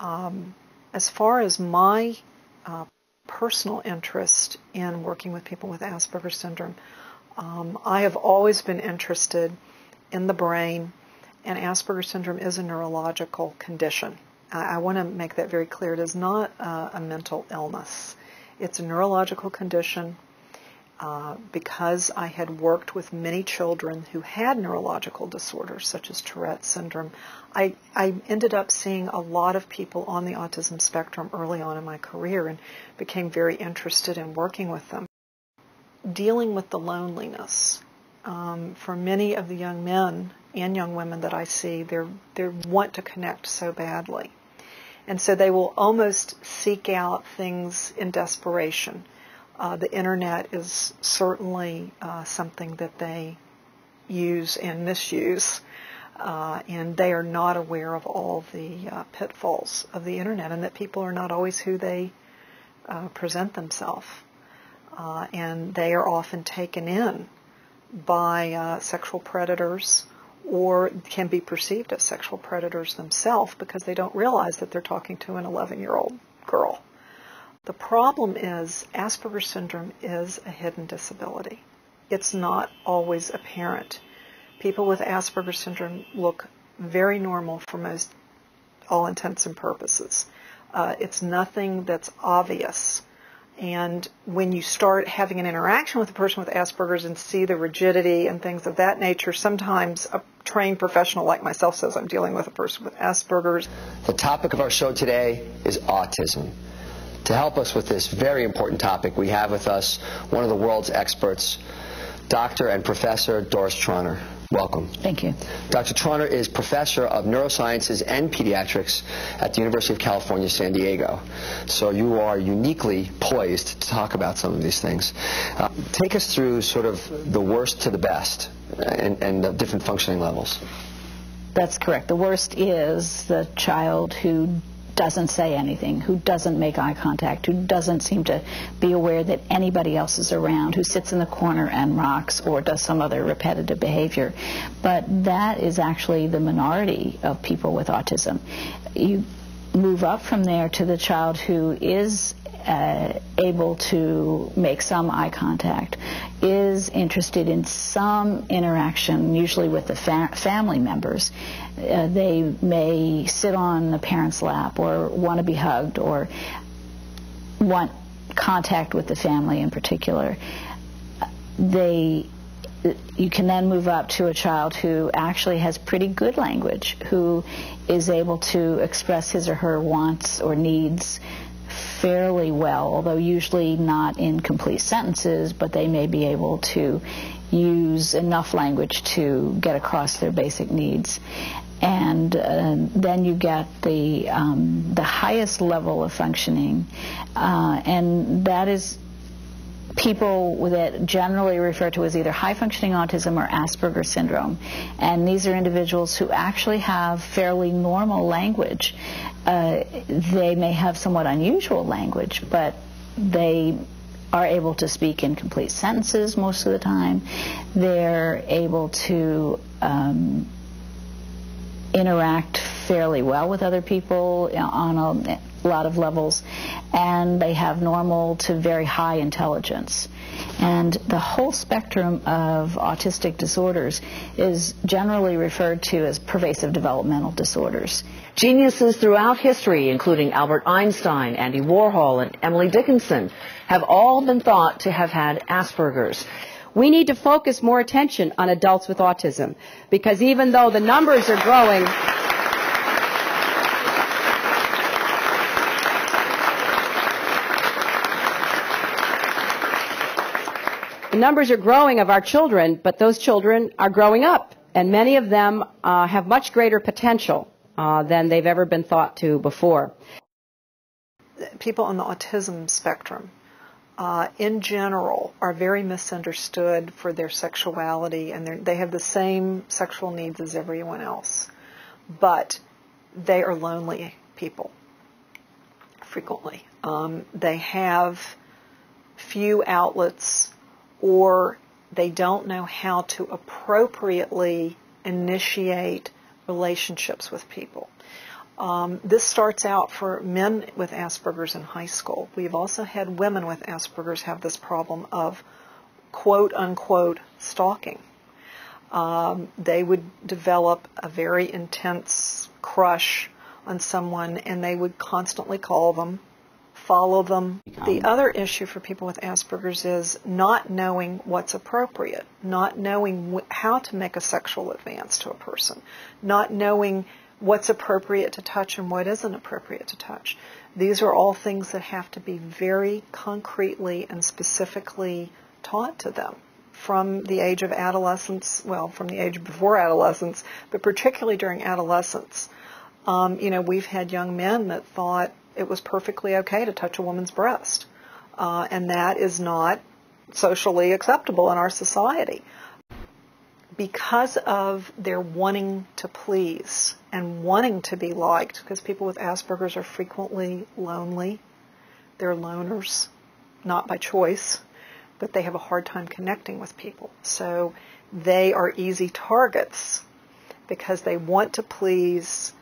As far as my personal interest in working with people with Asperger syndrome, I have always been interested in the brain, and Asperger syndrome is a neurological condition. I want to make that very clear. It is not a mental illness. It's a neurological condition. Because I had worked with many children who had neurological disorders, such as Tourette's syndrome, I ended up seeing a lot of people on the autism spectrum early on in my career and became very interested in working with them. Dealing with the loneliness. For many of the young men and young women that I see, they want to connect so badly. And so they will almost seek out things in desperation. The internet is certainly something that they use and misuse, and they are not aware of all the pitfalls of the internet, and that people are not always who they present themselves. And they are often taken in by sexual predators, or can be perceived as sexual predators themselves because they don't realize that they're talking to an 11-year-old girl. The problem is Asperger syndrome is a hidden disability. It's not always apparent. People with Asperger syndrome look very normal for most all intents and purposes. It's nothing that's obvious. And when you start having an interaction with a person with Asperger's and see the rigidity and things of that nature, sometimes a trained professional like myself says, I'm dealing with a person with Asperger's. The topic of our show today is autism. To help us with this very important topic, we have with us one of the world's experts, Dr. and Professor Doris Trauner. Welcome. Thank you. Dr. Trauner is Professor of Neurosciences and Pediatrics at the University of California, San Diego. So you are uniquely poised to talk about some of these things. Take us through sort of the worst to the best and the different functioning levels. That's correct. The worst is the child who doesn't say anything, who doesn't make eye contact, who doesn't seem to be aware that anybody else is around, who sits in the corner and rocks or does some other repetitive behavior. But that is actually the minority of people with autism. You move up from there to the child who is able to make some eye contact, is interested in some interaction, usually with the family members. They may sit on the parent's lap or want to be hugged or want contact with the family in particular. You can then move up to a child who actually has pretty good language, who is able to express his or her wants or needs fairly well, although usually not in complete sentences, but they may be able to use enough language to get across their basic needs. And then you get the highest level of functioning, and that is people that generally refer to as either high-functioning autism or Asperger syndrome. And these are individuals who actually have fairly normal language. They may have somewhat unusual language, but they are able to speak in complete sentences most of the time. They're able to interact fairly well with other people on a lot of levels, and they have normal to very high intelligence. And the whole spectrum of autistic disorders is generally referred to as pervasive developmental disorders. Geniuses throughout history, including Albert Einstein, Andy Warhol, and Emily Dickinson, have all been thought to have had Asperger's. We need to focus more attention on adults with autism, because even though the numbers are growing, of our children, but those children are growing up, and many of them have much greater potential than they've ever been thought to before. People on the autism spectrum, in general, are very misunderstood for their sexuality, and they have the same sexual needs as everyone else. But they are lonely people, frequently. They have few outlets, or they don't know how to appropriately initiate relationships with people. This starts out for men with Asperger's in high school. We've also had women with Asperger's have this problem of quote-unquote stalking. They would develop a very intense crush on someone, and they would constantly call them, follow them. The other issue for people with Asperger's is not knowing what's appropriate, not knowing how to make a sexual advance to a person, not knowing what's appropriate to touch and what isn't appropriate to touch. These are all things that have to be very concretely and specifically taught to them from the age of adolescence, well, from the age before adolescence, but particularly during adolescence. We've had young men that thought it was perfectly okay to touch a woman's breast, and that is not socially acceptable in our society. Because of their wanting to please and wanting to be liked, because people with Asperger's are frequently lonely. They're loners, not by choice, but they have a hard time connecting with people. So they are easy targets because they want to please.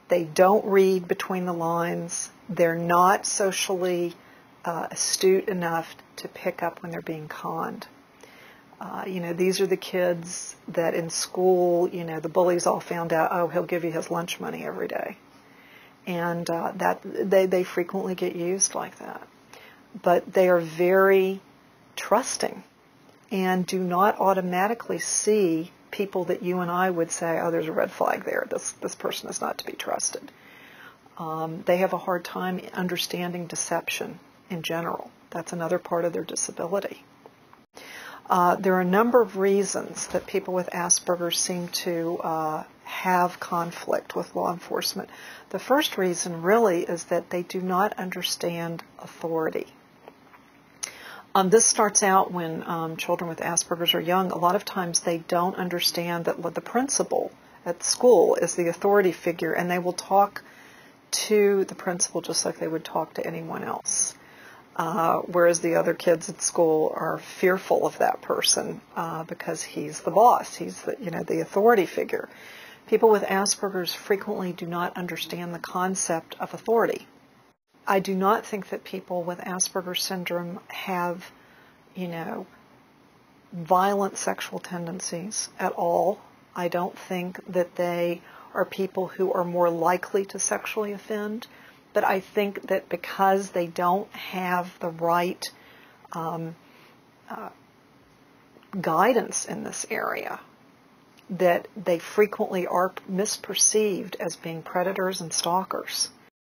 They don't read between the lines. They're not socially astute enough to pick up when they're being conned. These are the kids that in school, the bullies all found out, oh, he'll give you his lunch money every day. And they frequently get used like that. But they are very trusting and do not automatically see people that you and I would say, oh, there's a red flag there. This person is not to be trusted. They have a hard time understanding deception in general. That's another part of their disability. There are a number of reasons that people with Asperger's seem to have conflict with law enforcement. The first reason really is that they do not understand authority. This starts out when children with Asperger's are young. A lot of times they don't understand that the principal at school is the authority figure, and they will talk to the principal just like they would talk to anyone else. Whereas the other kids at school are fearful of that person because he's the boss, he's the authority figure. People with Asperger's frequently do not understand the concept of authority. I do not think that people with Asperger's syndrome have, violent sexual tendencies at all. I don't think that they are people who are more likely to sexually offend. But I think that because they don't have the right guidance in this area, that they frequently are misperceived as being predators and stalkers.